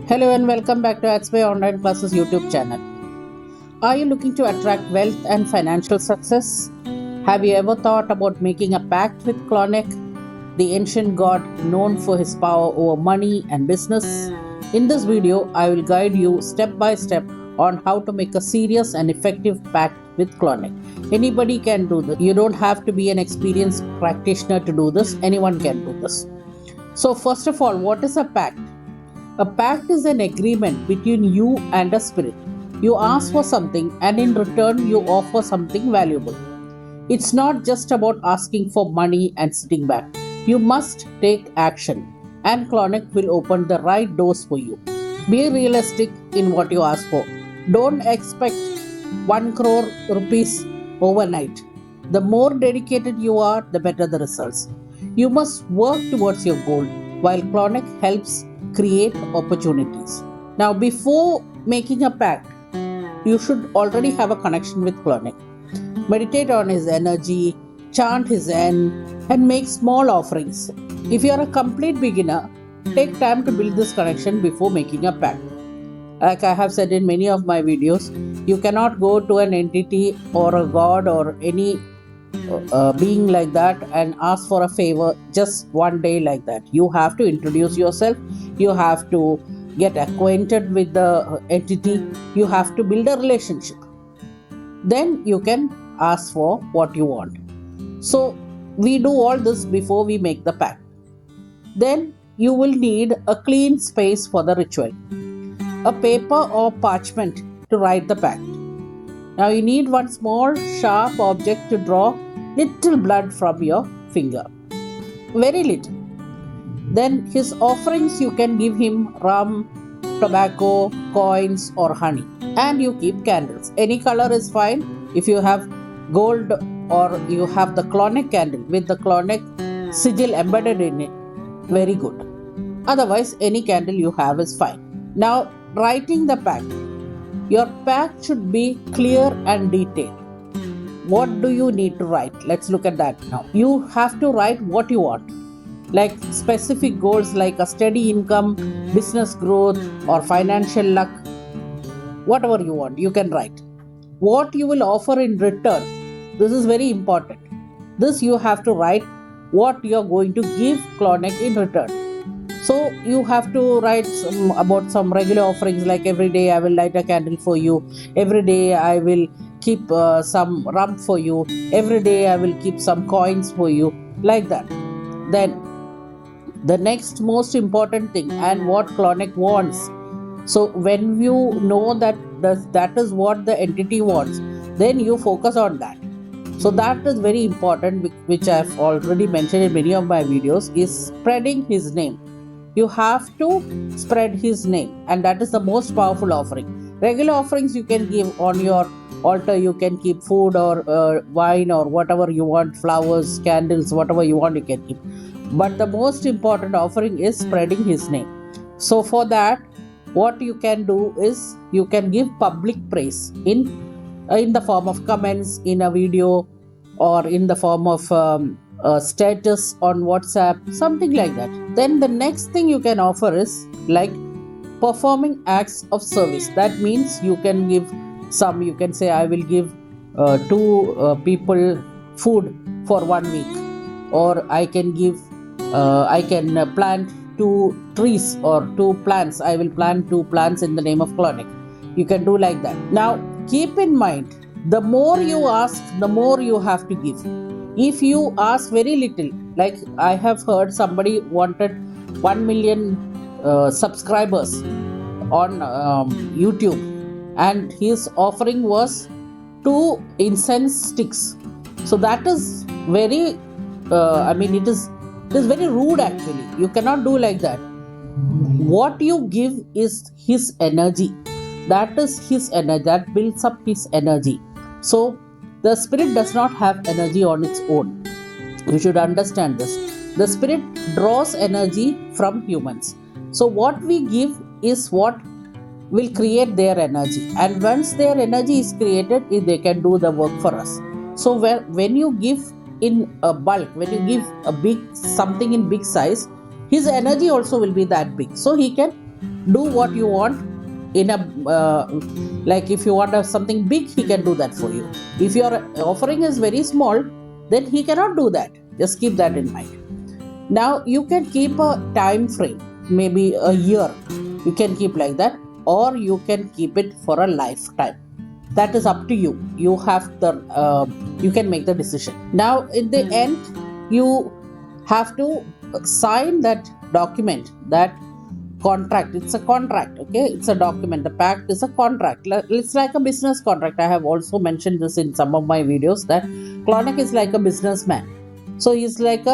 Hello and welcome back to AtsBay Online Classes YouTube channel. Are you looking to attract wealth and financial success? Have you ever thought about making a pact with Clauneck, the ancient god known for his power over money and business? In this video, I will guide you step by step on how to make a serious and effective pact with Clauneck. Anybody can do this. You don't have to be an experienced practitioner to do this. Anyone can do this. So first of all, what is a pact? A pact is an agreement between you and a spirit. You ask for something and in return you offer something valuable. It's not just about asking for money and sitting back. You must take action and Clauneck will open the right doors for you. Be realistic in what you ask for. Don't expect 1 crore rupees overnight. The more dedicated you are, the better the results. You must work towards your goal while Clauneck helps create opportunities. Now, before making a pact, you should already have a connection with Clauneck. Meditate on his energy, chant his end, and make small offerings. If you are a complete beginner, take time to build this connection before making a pact. Like I have said in many of my videos, you cannot go to an entity or a god or any being like that and ask for a favor just one day like that. You have to introduce yourself, you have to get acquainted with the entity, you have to build a relationship. Then you can ask for what you want. So, we do all this before we make the pact. Then you will need a clean space for the ritual, a paper or parchment to write the pact. Now you need one small sharp object to draw little blood from your finger. Very little. Then his offerings you can give him rum, tobacco, coins or honey. And you keep candles. Any color is fine. If you have gold or you have the Clauneck candle with the Clauneck sigil embedded in it, very good. Otherwise, any candle you have is fine. Now, writing the pact. Your pact should be clear and detailed. What do you need to write? Let's look at that now. You have to write what you want, like specific goals like a steady income, business growth, or financial luck. Whatever you want, you can write. What you will offer in return. This is very important. This you have to write what you are going to give Clauneck in return. So you have to write about some regular offerings like every day I will light a candle for you, every day I will keep some rum for you, every day I will keep some coins for you, like that. Then the next most important thing and what Clauneck wants. So when you know that that is what the entity wants, then you focus on that. So that is very important, which I have already mentioned in many of my videos, is spreading his name. You have to spread his name, and that is the most powerful offering. Regular offerings you can give on your altar, you can keep food or wine or whatever you want, flowers, candles, whatever you want you can keep. But the most important offering is spreading his name. So for that, what you can do is you can give public praise in the form of comments in a video or in the form of status on WhatsApp, something like that. Then the next thing you can offer is like performing acts of service. That means you can give some, you can say, I will give two people food for 1 week, or I can give, I can plant 2 trees or 2 plants. I will plant 2 plants in the name of Clauneck. You can do like that. Now, keep in mind, the more you ask, the more you have to give. If you ask very little, like I have heard somebody wanted 1 million subscribers on YouTube, and his offering was 2 incense sticks. So that is very, it is very rude actually. You cannot do like that. What you give is his energy. That is his energy. That builds up his energy. So the spirit does not have energy on its own. You should understand this. The spirit draws energy from humans. So what we give is what will create their energy. And once their energy is created, they can do the work for us. So when you give in a bulk, when you give a big something in big size, his energy also will be that big. So he can do what you want in a like if you want something big, he can do that for you. If your offering is very small, then he cannot do that. Just keep that in mind. Now you can keep a time frame, maybe a year. You can keep like that, or you can keep it for a lifetime. That is up to you. You have the you can make the decision. Now in the end, you have to sign that document, that contract. It's a contract, okay? It's a document. The pact is a contract. It's like a business contract. I have also mentioned this in some of my videos that Clauneck is like a businessman. So he's like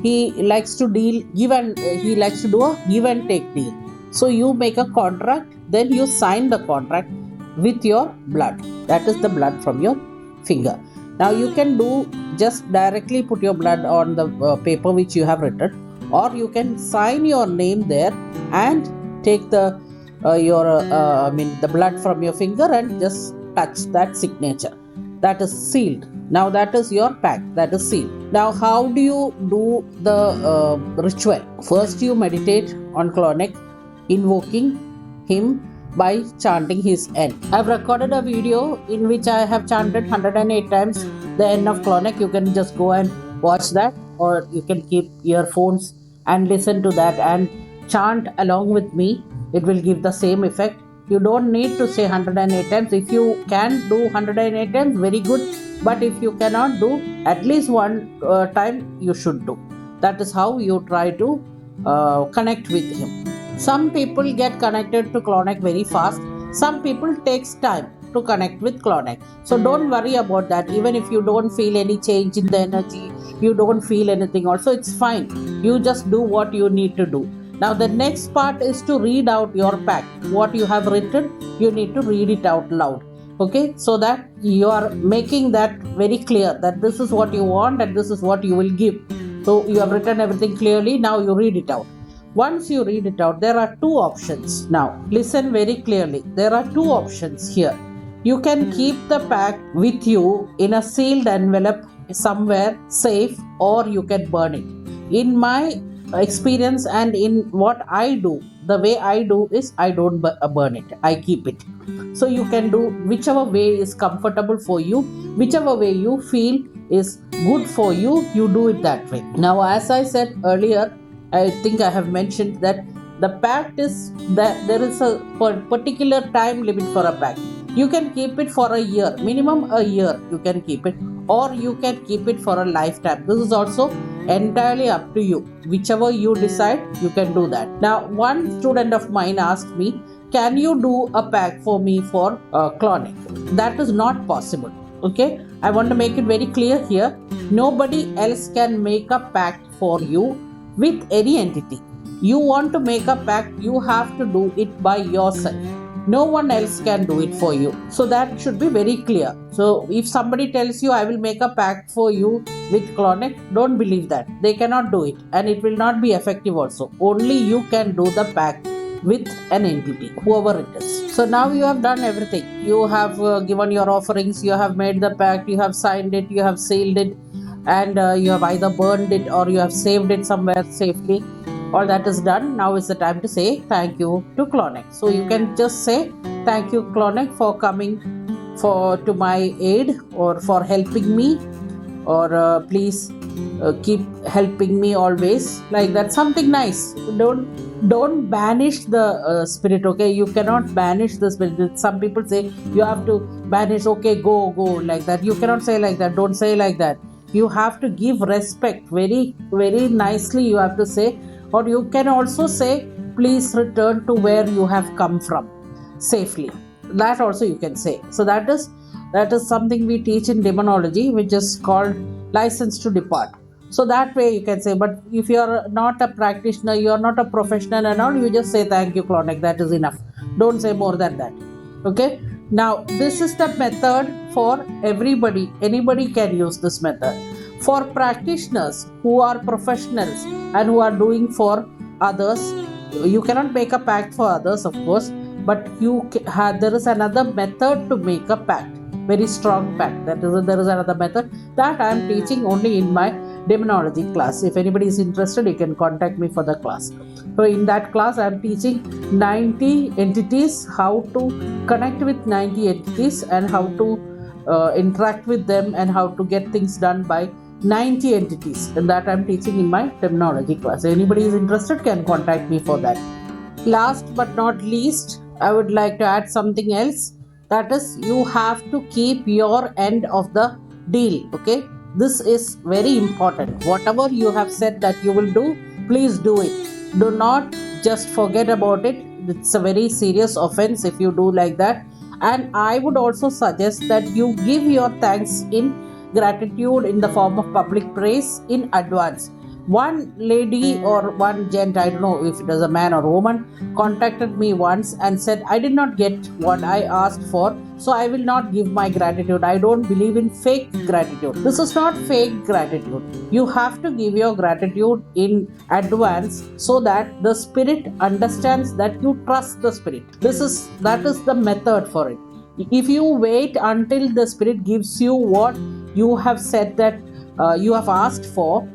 he likes to deal, he likes to do a give and take deal. So you make a contract, then you sign the contract with your blood. That is the blood from your finger. Now you can do just directly put your blood on the paper which you have written, or you can sign your name there and take the the blood from your finger and just touch that signature. That is sealed. Now that is your pact. That is sealed. Now how do you do the ritual? First you meditate on Clauneck, invoking him by chanting his N. I've recorded a video in which I have chanted 108 times the N of Clauneck. You can just go and watch that, or you can keep earphones and listen to that and chant along with me. It will give the same effect. You don't need to say 108 times. If you can do 108 times, very good. But if you cannot do, at least one time you should do. That is how you try to connect with him. Some people get connected to Clauneck very fast. Some people takes time to connect with Clauneck. So don't worry about that. Even if you don't feel any change in the energy, you don't feel anything also, it's fine. You just do what you need to do. Now the next part is to read out your pact. What you have written, you need to read it out loud. Okay, so that you are making that very clear that this is what you want and this is what you will give. So you have written everything clearly. Now you read it out. Once you read it out, there are two options. Now listen very clearly. There are two options here. You can keep the pact with you in a sealed envelope somewhere safe, or you can burn it. In my experience and in what I do, the way I do is I don't burn it. I keep it. So you can do whichever way is comfortable for you, whichever way you feel is good for you, you do it that way. Now, as I said earlier, I think I have mentioned that the pact is that there is a particular time limit for a pact. You can keep it for a year, minimum a year you can keep it, or you can keep it for a lifetime. This is also entirely up to you. Whichever you decide, you can do that. Now, one student of mine asked me, can you do a pact for me for Clauneck? That is not possible. Okay, I want to make it very clear here. Nobody else can make a pact for you with any entity. You want to make a pact, you have to do it by yourself. No one else can do it for you. So that should be very clear. So if somebody tells you, I will make a pact for you with Clauneck, don't believe that. They cannot do it, and it will not be effective also. Only you can do the pact with an entity, whoever it is. So now you have done everything. You have given your offerings, you have made the pact, you have signed it, you have sealed it, and you have either burned it or you have saved it somewhere safely. All that is done. Now is the time to say thank you to Clauneck. So you can just say thank you, Clauneck, for coming to my aid, or for helping me, or please keep helping me always, like that. Something nice. Don't banish the spirit. Okay, you cannot banish the spirit. Some people say you have to banish. Okay, go like that. You cannot say like that. Don't say like that. You have to give respect very nicely. You have to say. Or you can also say, please return to where you have come from safely. That also you can say. So that is something we teach in demonology, which is called license to depart. So that way you can say. But if you are not a practitioner, you are not a professional and all, you just say thank you, Clauneck. That is enough. Don't say more than that. Okay. Now this is the method for everybody. Anybody can use this method. For practitioners who are professionals and who are doing for others, you cannot make a pact for others, of course, but there is another method to make a pact, very strong pact. There is another method that I am teaching only in my demonology class. If anybody is interested, you can contact me for the class. So in that class, I am teaching 90 entities, how to connect with 90 entities and how to interact with them and how to get things done by 90 entities, and that I'm teaching in my terminology class. Anybody is interested can contact me for that. Last but not least, I would like to add something else, that is, you have to keep your end of the deal. Okay, this is very important. Whatever you have said that you will do, please do it. Do not just forget about it. It's a very serious offense if you do like that. And I would also suggest that you give your thanks in gratitude in the form of public praise in advance. One lady or one gent, I don't know if it was a man or woman, contacted me once and said, I did not get what I asked for, so I will not give my gratitude. I don't believe in fake gratitude. This is not fake gratitude. You have to give your gratitude in advance so that the spirit understands that you trust the spirit. That is the method for it. If you wait until the spirit gives you what you have said that you have asked for,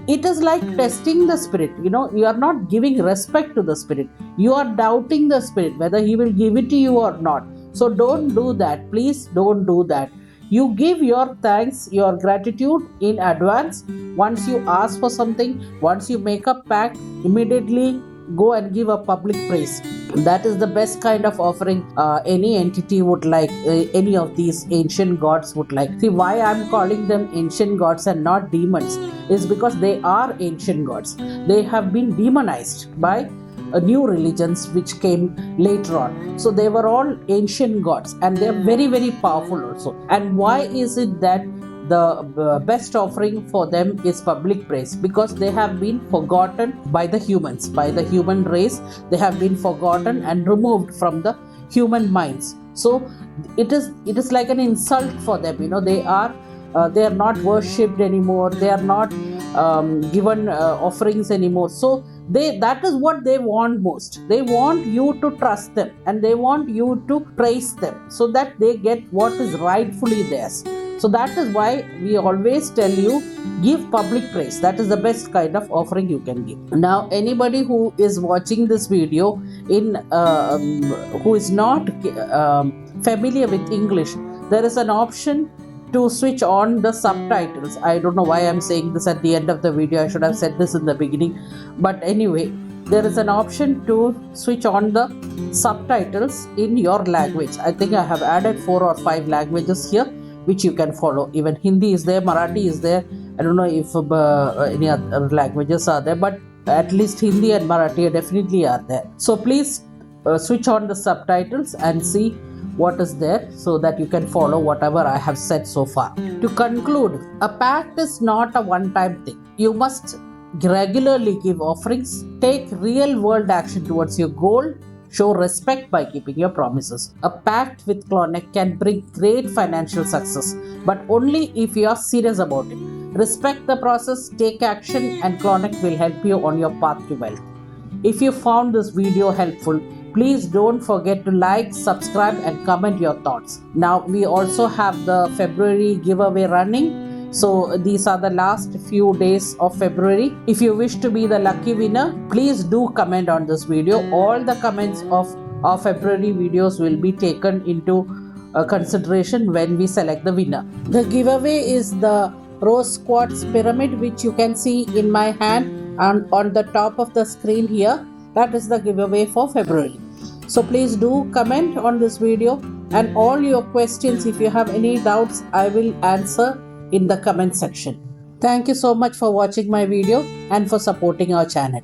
it is like testing the spirit. You are not giving respect to the spirit. You are doubting the spirit whether he will give it to you or not. So don't do that. Please don't do that. You give your thanks, your gratitude in advance. Once you ask for something, once you make a pact, immediately go and give a public praise. That is the best kind of offering any entity would like, any of these ancient gods would like. See, why I'm calling them ancient gods and not demons is because they are ancient gods. They have been demonized by new religions which came later on. So they were all ancient gods and they are very, very powerful also. And why is it that the best offering for them is public praise? Because they have been forgotten by the humans, by the human race. They have been forgotten and removed from the human minds. So it is like an insult for them. They are not worshipped anymore. They are not given offerings anymore. So that is what they want most. They want you to trust them and they want you to praise them so that they get what is rightfully theirs. So that is why we always tell you, give public praise. That is the best kind of offering you can give. Now, anybody who is watching this video who is not familiar with English, there is an option to switch on the subtitles. I don't know why I'm saying this at the end of the video. I should have said this in the beginning. But anyway, there is an option to switch on the subtitles in your language. I think I have added 4 or 5 languages here which you can follow. Even Hindi is there, Marathi is there. I don't know if any other languages are there, but at least Hindi and Marathi definitely are there. So please switch on the subtitles and see what is there so that you can follow whatever I have said so far. To conclude, a pact is not a one-time thing. You must regularly give offerings, take real world action towards your goal, show respect by keeping your promises. A pact with Clauneck can bring great financial success, but only if you are serious about it. Respect the process, take action, and Clauneck will help you on your path to wealth. If you found this video helpful, please don't forget to like, subscribe, and comment your thoughts. Now, we also have the February giveaway running. So these are the last few days of February. If you wish to be the lucky winner, please do comment on this video. All the comments of our February videos will be taken into consideration when we select the winner. The giveaway is the rose quartz pyramid, which you can see in my hand and on the top of the screen here. That is the giveaway for February. So please do comment on this video, and all your questions, if you have any doubts, I will answer in the comment section. Thank you so much for watching my video and for supporting our channel.